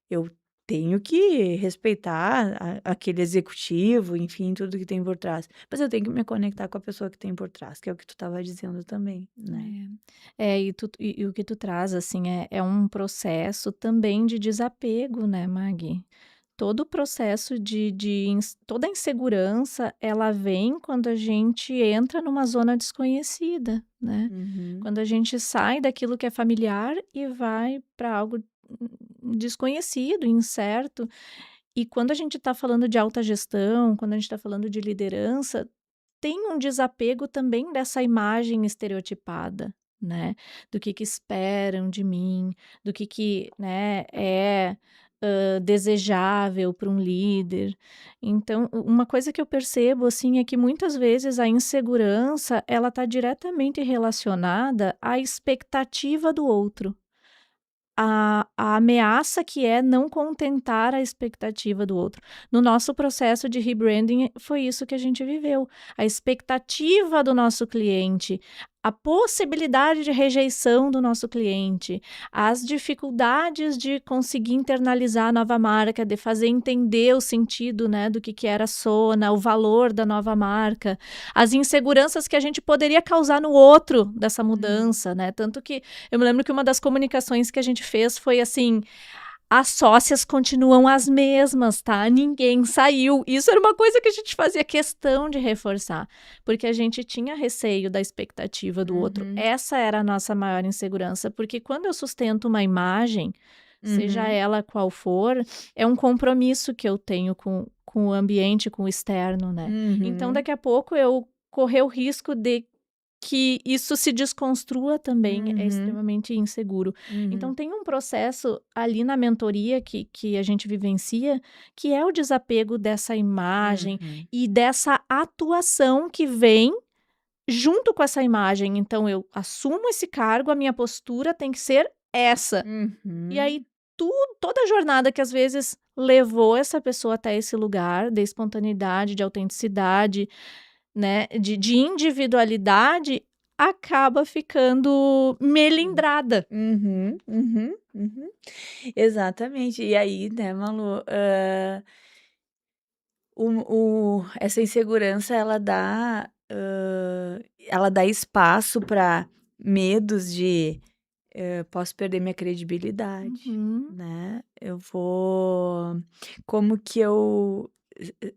Eu tenho que respeitar aquele executivo, enfim, tudo que tem por trás, mas eu tenho que me conectar com a pessoa que tem por trás, que é o que tu estava dizendo também, né. E o que tu traz, assim, é um processo também de desapego, né, Magui? Todo o processo toda a insegurança, ela vem quando a gente entra numa zona desconhecida, né? Uhum. Quando a gente sai daquilo que é familiar e vai para algo desconhecido, incerto. E quando a gente está falando de alta gestão, quando a gente está falando de liderança, tem um desapego também dessa imagem estereotipada, né, do que esperam de mim, do que, né, é desejável para um líder. Então, uma coisa que eu percebo, assim, é que muitas vezes a insegurança, ela está diretamente relacionada à expectativa do outro. A ameaça que é não contentar a expectativa do outro. No nosso processo de rebranding, foi isso que a gente viveu. A expectativa do nosso cliente, a possibilidade de rejeição do nosso cliente, as dificuldades de conseguir internalizar a nova marca, de fazer entender o sentido, né, do que era a Sona, o valor da nova marca, as inseguranças que a gente poderia causar no outro dessa mudança, né? Tanto que eu me lembro que uma das comunicações que a gente fez foi assim: as sócias continuam as mesmas, tá? Ninguém saiu. Isso era uma coisa que a gente fazia questão de reforçar, porque a gente tinha receio da expectativa do outro. Uhum. Essa era a nossa maior insegurança, porque quando eu sustento uma imagem, seja Uhum. ela qual for, é um compromisso que eu tenho com o ambiente, com o externo, né? Então, Uhum. daqui a pouco eu correr o risco de que isso se desconstrua também é Uhum. extremamente inseguro. Então, Uhum. tem um processo ali na mentoria que a gente vivencia, que é o desapego dessa imagem Uhum. e dessa atuação que vem junto com essa imagem. Então, eu assumo esse cargo, a minha postura tem que ser essa. E aí, Uhum. toda a jornada que às vezes levou essa pessoa até esse lugar de espontaneidade, de autenticidade, né, de individualidade, acaba ficando melindrada. Uhum. Uhum. Uhum. Exatamente. E aí, né, Malu, essa insegurança ela dá espaço para medos de, posso perder minha credibilidade, Uhum. né, eu vou como que eu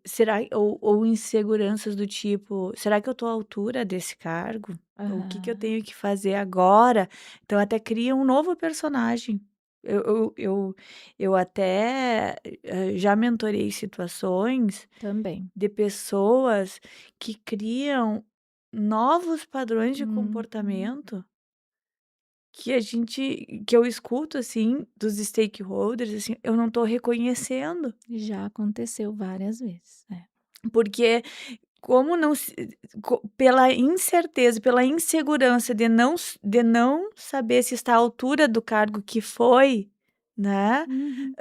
será ou inseguranças do tipo: "Será que eu tô à altura desse cargo? O que que eu Aham. tenho que fazer agora?". Então até cria um novo personagem. Eu até, já mentorei situações Também. de pessoas que criam novos padrões de Uhum. comportamento que eu escuto, assim, dos stakeholders, assim, eu não tô reconhecendo, Já aconteceu várias vezes. É. porque como não se pela incerteza, pela insegurança de não saber se está à altura do cargo que foi, né, Uhum.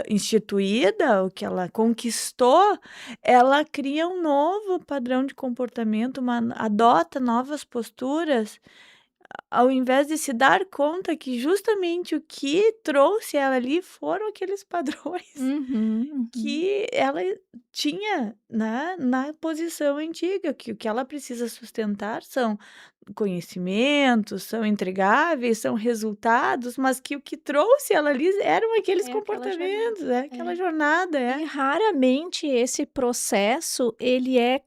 instituída, o que ela conquistou, ela cria um novo padrão de comportamento, adota novas posturas, ao invés de se dar conta que justamente o que trouxe ela ali foram aqueles padrões Uhum, uhum. que ela tinha, né, na posição antiga, que o que ela precisa sustentar são conhecimentos, são entregáveis, são resultados, mas que o que trouxe ela ali eram aqueles É aquela jornada. comportamentos, é aquela É. jornada, é. E raramente esse processo ele é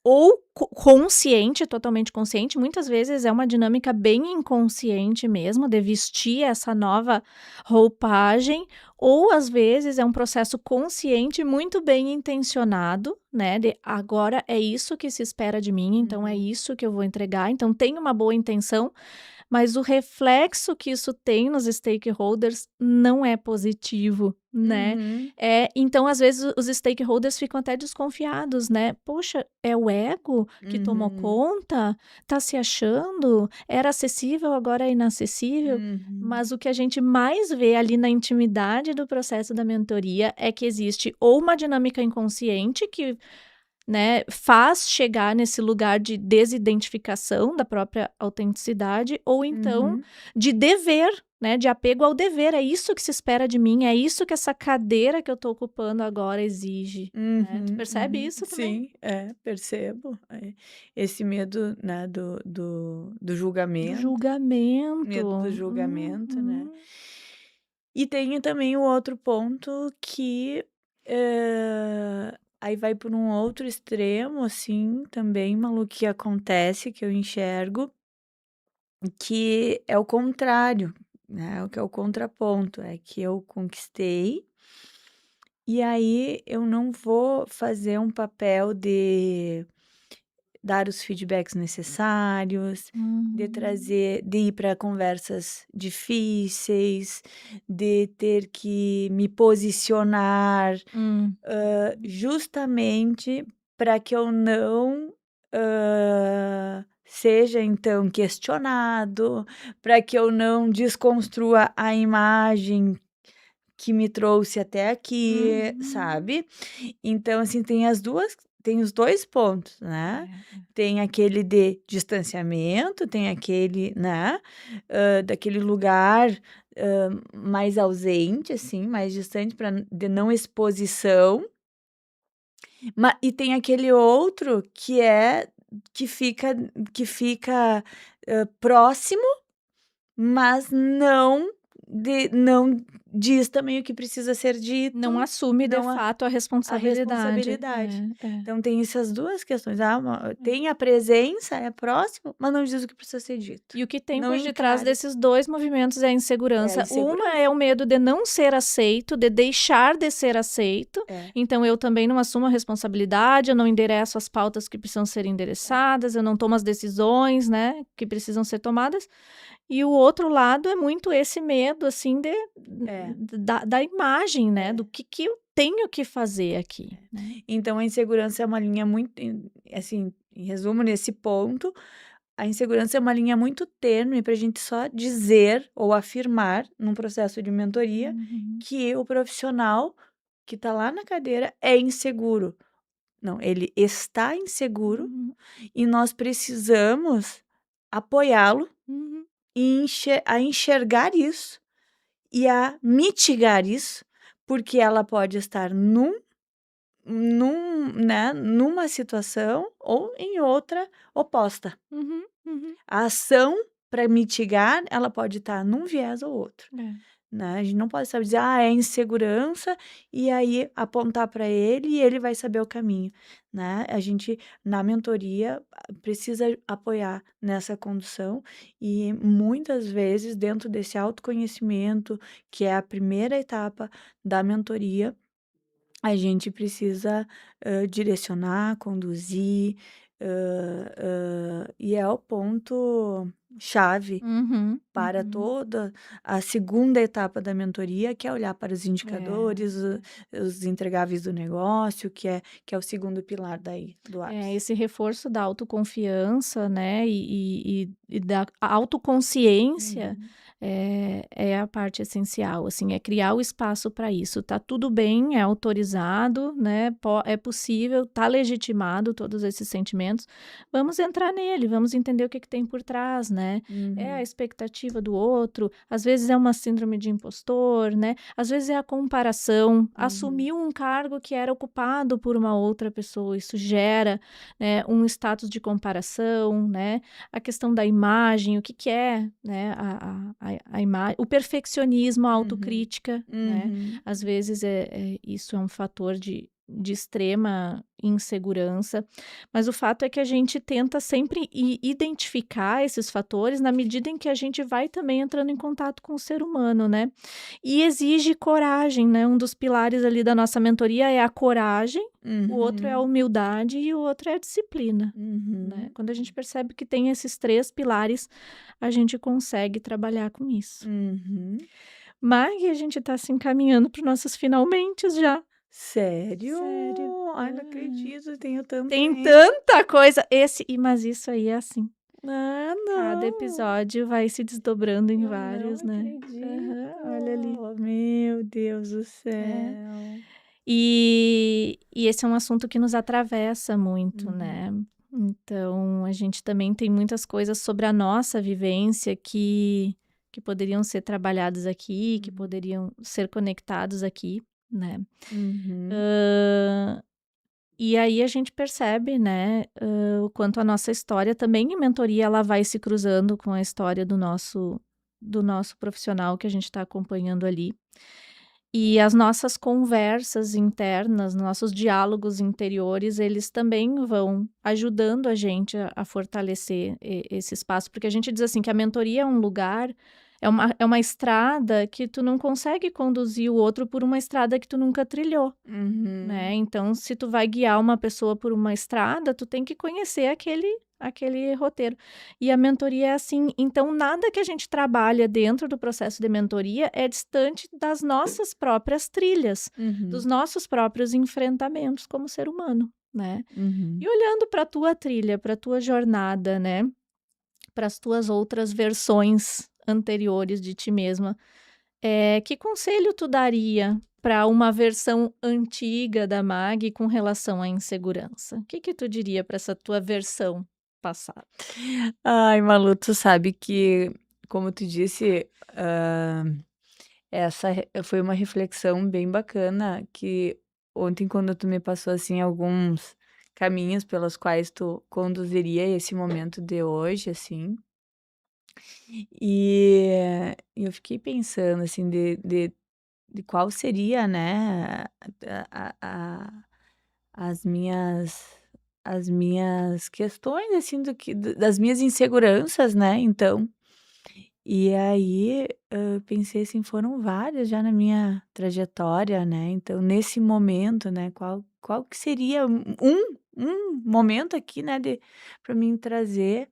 ou consciente, totalmente consciente, muitas vezes é uma dinâmica bem inconsciente mesmo, de vestir essa nova roupagem, ou às vezes é um processo consciente muito bem intencionado, né, de agora é isso que se espera de mim, então é Uhum, isso que eu vou entregar, então tem uma boa intenção, mas o reflexo que isso tem nos stakeholders não é positivo, né. uhum, Então, às vezes, os stakeholders ficam até desconfiados, né. "Poxa, é o ego que tomou uhum, conta? Tá se achando? Era acessível, agora é inacessível?". uhum, Mas o que a gente mais vê ali na intimidade do processo da mentoria é que existe ou uma dinâmica inconsciente que, né, faz chegar nesse lugar de desidentificação da própria autenticidade, ou então uhum, de dever, né, de apego ao dever. É isso que se espera de mim, é isso que essa cadeira que eu tô ocupando agora exige, né. Tu uhum, percebe uhum. isso também? Sim, é, percebo, esse medo, né, do Do julgamento. julgamento. Medo do julgamento, né. Uhum. E tem também o outro ponto que, aí vai por um outro extremo, assim, também, Malu, que acontece, que eu enxergo, que é o contrário, né, o que é o contraponto, é que eu conquistei, e aí eu não vou fazer um papel de dar os feedbacks necessários, de ir para conversas difíceis, de ter que me posicionar, justamente para que eu não seja então questionado, para que eu não desconstrua a imagem que me trouxe até aqui, sabe? Então, assim, tem os dois pontos, né? Tem aquele de distanciamento, tem aquele, né, daquele lugar mais ausente, assim, mais distante, de não exposição. E tem aquele outro que fica, que fica próximo, mas não diz também o que precisa ser dito. Não assume de não a- fato a a responsabilidade. responsabilidade. É. Então tem essas duas questões. Tem a presença, é próximo, mas não diz o que precisa ser dito. E o que tem Não por detrás encara. desses dois movimentos é a insegurança. É a insegurança. Uma é o medo de não ser aceito, de deixar de ser aceito. É. Então, eu também não assumo a responsabilidade, eu não endereço as pautas que precisam ser endereçadas, eu não tomo as decisões, né, que precisam ser tomadas. E o outro lado é muito esse medo, assim, da imagem, né, do que eu tenho que fazer aqui. Né? Então a insegurança é uma linha muito, assim, em resumo, nesse ponto, a insegurança é uma linha muito tênue para a gente só dizer ou afirmar num processo de mentoria que o profissional que está lá na cadeira é inseguro. Não, ele está inseguro e nós precisamos apoiá-lo e a enxergar isso e a mitigar isso, porque ela pode estar né, numa situação ou em outra oposta. A ação para mitigar, ela pode estar num viés ou outro. Né? A gente não pode saber dizer, é insegurança, e aí apontar para ele e ele vai saber o caminho. Né? A gente, na mentoria, precisa apoiar nessa condução e muitas vezes, dentro desse autoconhecimento, que é a primeira etapa da mentoria, a gente precisa direcionar, conduzir, e é o ponto chave para toda a segunda etapa da mentoria, que é olhar para os indicadores, os entregáveis do negócio, que é o segundo pilar daí, do APS. Esse reforço da autoconfiança, né, e da autoconsciência é a parte essencial, assim, é criar o espaço para isso. Tá tudo bem, é autorizado, né, é possível, tá legitimado todos esses sentimentos. Vamos entrar nele, vamos entender o que tem por trás, né? É a expectativa do outro, às vezes é uma síndrome de impostor, né? Às vezes é a comparação, assumiu um cargo que era ocupado por uma outra pessoa, isso gera, né, um status de comparação, né? A questão da imagem, o que é, né, a imagem, o perfeccionismo, a autocrítica, né? Às vezes isso é um fator de extrema insegurança, mas o fato é que a gente tenta sempre identificar esses fatores na medida em que a gente vai também entrando em contato com o ser humano, né? E exige coragem, né? Um dos pilares ali da nossa mentoria é a coragem, o outro é a humildade e o outro é a disciplina, né? Quando a gente percebe que tem esses três pilares, a gente consegue trabalhar com isso. Mas a gente está se encaminhando para os nossos finalmente já. Sério? Sério. Ai, não acredito, tem tanta coisa. Mas isso aí é assim. Ah, não. Cada episódio vai se desdobrando em vários, não né? acredito. Olha ali. Meu Deus do céu. E esse é um assunto que nos atravessa muito, né? Então, a gente também tem muitas coisas sobre a nossa vivência que poderiam ser trabalhadas aqui, que poderiam ser conectados aqui, né? E aí a gente percebe, né, o quanto a nossa história também em mentoria, ela vai se cruzando com a história do nosso profissional que a gente está acompanhando ali. E as nossas conversas internas, nossos diálogos interiores, eles também vão ajudando a gente a fortalecer esse espaço, porque a gente diz assim que a mentoria é um lugar, É uma estrada que tu não consegue conduzir o outro por uma estrada que tu nunca trilhou, Uhum. né? Então, se tu vai guiar uma pessoa por uma estrada, tu tem que conhecer aquele roteiro. E a mentoria é assim. Então, nada que a gente trabalha dentro do processo de mentoria é distante das nossas próprias trilhas, dos Uhum. nossos próprios enfrentamentos como ser humano, né? Uhum. E olhando para a tua trilha, para a tua jornada, né? Para as tuas outras versões anteriores de ti mesma, que conselho tu daria para uma versão antiga da Mag com relação à insegurança? O que que tu diria para essa tua versão passada? Ai, Malu, tu sabe que, como tu disse, foi uma reflexão bem bacana que ontem, quando tu me passou assim alguns caminhos pelos quais tu conduziria esse momento de hoje, assim, e eu fiquei pensando assim de qual seria, né, a as minhas as minhas questões, assim, do que das minhas inseguranças, né, então. E aí, pensei assim, foram várias já na minha trajetória, né, então nesse momento, né, qual que seria um momento aqui, né, de pra mim trazer.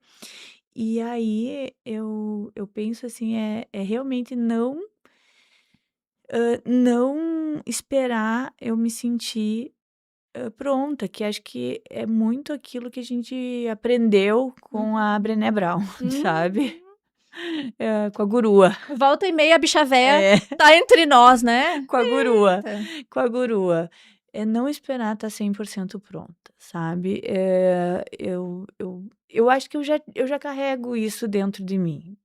E aí eu penso assim, é realmente não esperar eu me sentir pronta, que acho que é muito aquilo que a gente aprendeu com a Uhum. Brené Brown, sabe, Uhum. com a gurua. Volta e meia a bicha véia É, tá entre nós, né? com a gurua, Eita. com a gurua. É não esperar estar 100% pronta, sabe. Eu acho que eu já carrego isso dentro de mim.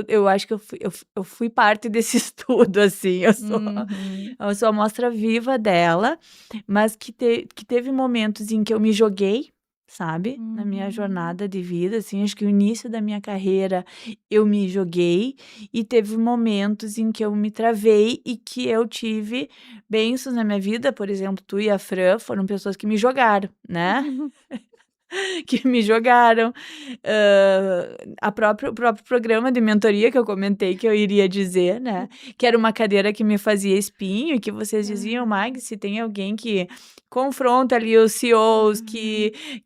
Eu acho que eu fui parte desse estudo, assim, Uhum. eu sou a amostra viva dela, mas que teve momentos em que eu me joguei, sabe, na minha Uhum. jornada de vida, assim, acho que o início da minha carreira eu me joguei, e teve momentos em que eu me travei e que eu tive bênçãos na minha vida, por exemplo, tu e a Fran foram pessoas que me jogaram, né. Que me jogaram. O próprio programa de mentoria que eu comentei que eu iria dizer, né, que era uma cadeira que me fazia espinho e que vocês diziam: Ah. "Mag, se tem alguém que confronta ali os CEOs, Uhum.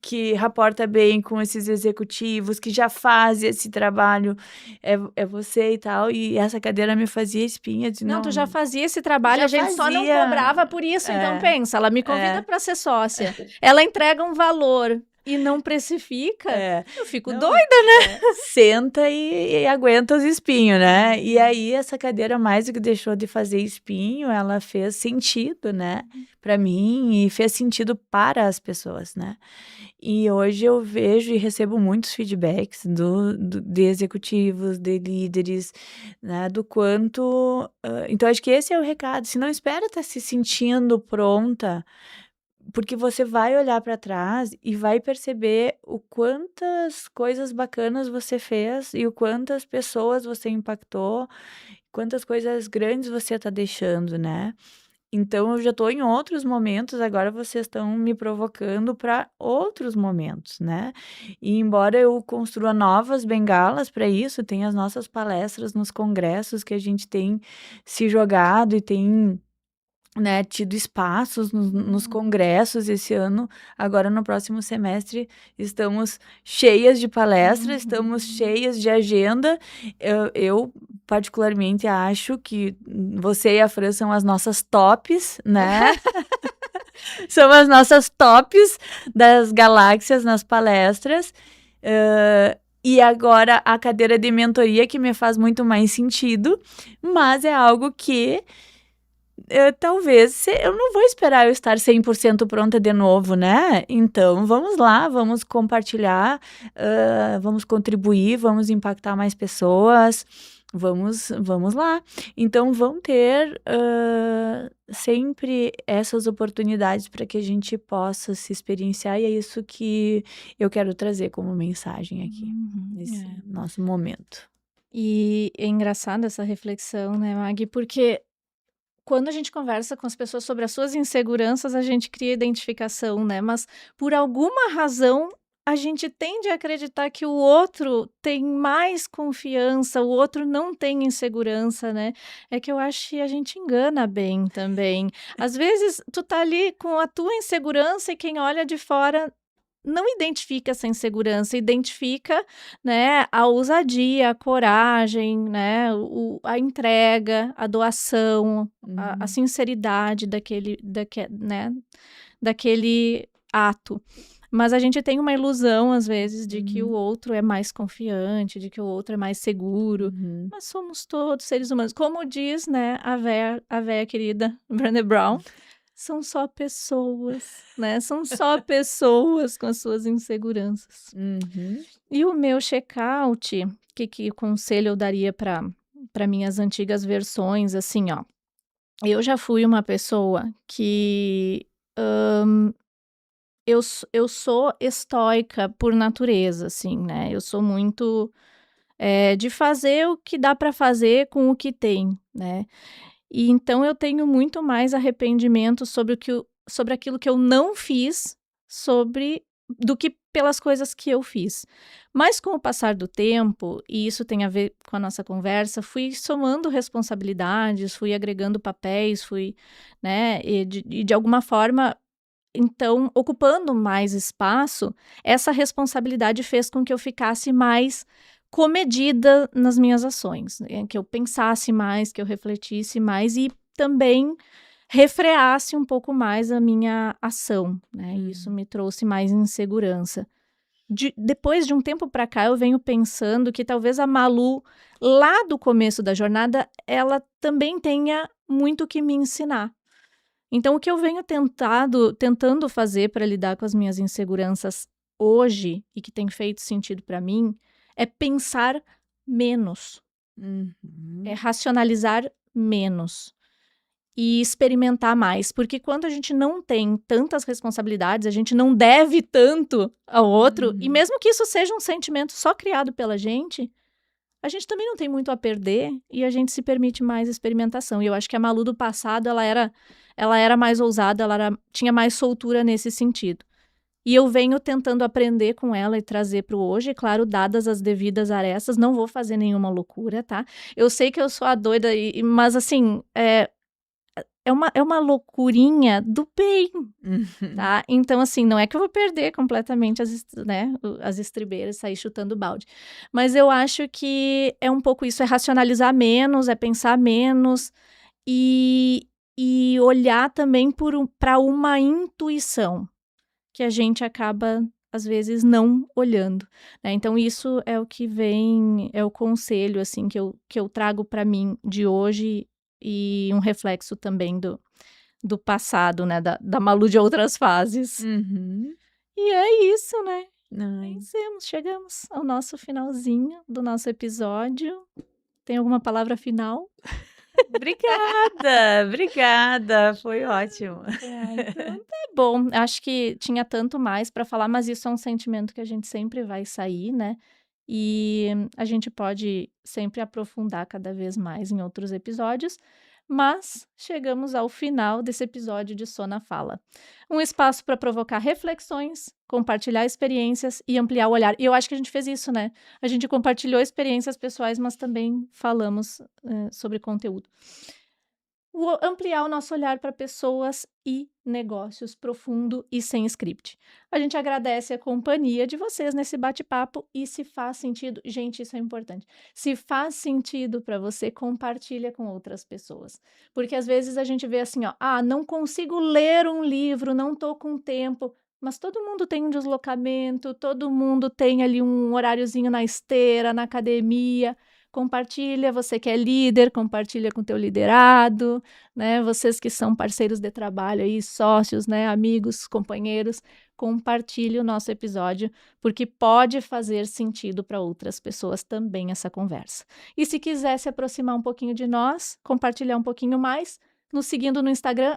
que raporta bem com esses executivos, que já faz esse trabalho, é você e tal", e essa cadeira me fazia espinho, eu disse: Não, tu já "Não", fazia esse trabalho, a já gente só não fazia. cobrava por isso, então É, pensa, ela me convida é, para ser sócia, ela entrega um valor e não precifica, é. eu fico Não, doida. senta e aguenta os espinhos, né. E É. aí essa cadeira mais do que deixou de fazer espinho, ela fez sentido, né, pra mim e fez sentido para as pessoas, né. E hoje eu vejo e recebo muitos feedbacks de executivos, de líderes, né, do quanto então acho que esse é o recado, se não espera estar se sentindo pronta, porque você vai olhar para trás e vai perceber o quantas coisas bacanas você fez e o quantas pessoas você impactou, quantas coisas grandes você está deixando, né. Então eu já estou em outros momentos, agora vocês estão me provocando para outros momentos, né. E embora eu construa novas bengalas para isso, tem as nossas palestras nos congressos que a gente tem se jogado e tem, né, tido espaços nos Uhum. congressos esse ano. Agora no próximo semestre estamos cheias de palestras, estamos Uhum. cheias de agenda. Eu particularmente acho que você e a Fran são as nossas tops, né, são as nossas tops das galáxias nas palestras. E agora a cadeira de mentoria que me faz muito mais sentido, mas é algo que talvez eu não vou esperar eu estar 100% pronta de novo, né. Então vamos lá, vamos compartilhar, vamos contribuir, vamos impactar mais pessoas, vamos lá. Então vão ter, sempre essas oportunidades para que a gente possa se experienciar e é isso que eu quero trazer como mensagem aqui, Uhum. nesse É. nosso momento. E é engraçado essa reflexão, né, Mag, porque quando a gente conversa com as pessoas sobre as suas inseguranças, a gente cria identificação, né, mas por alguma razão a gente tende a acreditar que o outro tem mais confiança, o outro não tem insegurança, né? É que eu acho que a gente engana bem também. Às vezes, tu tá ali com a tua insegurança e quem olha de fora não identifica essa insegurança, identifica, né, a ousadia, a coragem, né, a entrega, a doação, a sinceridade né, daquele ato. Mas a gente tem uma ilusão, às vezes, de que o outro é mais confiante, de que o outro é mais seguro. Mas somos todos seres humanos. Como diz, né, a véia querida Brené Brown, são só pessoas, né? São só pessoas com as suas inseguranças. E o meu check-out, que conselho eu daria para minhas antigas versões, assim, ó. Eu já fui uma pessoa que... Eu sou estoica por natureza, assim, né? Eu sou muito de fazer o que dá para fazer com o que tem, né? E então eu tenho muito mais arrependimento sobre aquilo que eu não fiz, do que pelas coisas que eu fiz. Mas com o passar do tempo, e isso tem a ver com a nossa conversa, fui somando responsabilidades, fui agregando papéis, né? E de alguma forma, então, ocupando mais espaço, essa responsabilidade fez com que eu ficasse mais comedida nas minhas ações, né? Que eu pensasse mais, que eu refletisse mais e também refreasse um pouco mais a minha ação, né? Isso me trouxe mais insegurança. Depois de um tempo para cá, eu venho pensando que talvez a Malu, lá do começo da jornada, ela também tenha muito que me ensinar. Então, o que eu venho tentando fazer para lidar com as minhas inseguranças hoje, e que tem feito sentido para mim, é pensar menos, é racionalizar menos e experimentar mais. Porque quando a gente não tem tantas responsabilidades, a gente não deve tanto ao outro, e mesmo que isso seja um sentimento só criado pela gente, a gente também não tem muito a perder e a gente se permite mais experimentação. E eu acho que a Malu do passado, ela era mais ousada, tinha mais soltura nesse sentido. E eu venho tentando aprender com ela e trazer para o hoje, claro, dadas as devidas arestas, não vou fazer nenhuma loucura, tá? Eu sei que eu sou a doida, mas assim, é uma loucurinha do bem, tá? Então, assim, não é que eu vou perder completamente as estribeiras, sair chutando balde. Mas eu acho que é um pouco isso, é racionalizar menos, é pensar menos e olhar também para uma intuição que a gente acaba, às vezes, não olhando, né? Então, isso é o que é o conselho, assim, que eu trago para mim de hoje e um reflexo também do passado, né? Da Malu de outras fases. E é isso, né? Chegamos ao nosso finalzinho do nosso episódio. Tem alguma palavra final? Obrigada, foi ótimo. Então tá bom, acho que tinha tanto mais para falar, mas isso é um sentimento que a gente sempre vai sair, né? E a gente pode sempre aprofundar cada vez mais em outros episódios, mas chegamos ao final desse episódio de Sona Fala. Um espaço para provocar reflexões, compartilhar experiências e ampliar o olhar. E eu acho que a gente fez isso, né? A gente compartilhou experiências pessoais, mas também falamos sobre conteúdo. Ampliar o nosso olhar para pessoas e negócios profundo e sem script. A gente agradece a companhia de vocês nesse bate-papo e se faz sentido, gente, isso é importante. Se faz sentido para você, compartilha com outras pessoas. Porque às vezes a gente vê assim, ó, não consigo ler um livro, não tô com tempo. Mas todo mundo tem um deslocamento, todo mundo tem ali um horáriozinho na esteira, na academia. Compartilha, você que é líder, compartilha com o teu liderado, né? Vocês que são parceiros de trabalho aí, sócios, né? Amigos, companheiros, compartilhe o nosso episódio, porque pode fazer sentido para outras pessoas também essa conversa. E se quiser se aproximar um pouquinho de nós, compartilhar um pouquinho mais, nos seguindo no Instagram,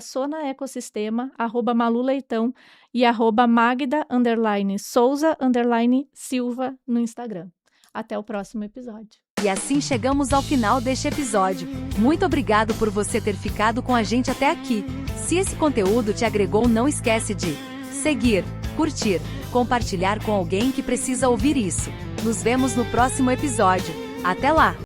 @sonaecosistema, @maluleitão e @magda_souza_silva no Instagram. Até o próximo episódio. E assim chegamos ao final deste episódio. Muito obrigado por você ter ficado com a gente até aqui. Se esse conteúdo te agregou, não esquece de seguir, curtir, compartilhar com alguém que precisa ouvir isso. Nos vemos no próximo episódio. Até lá!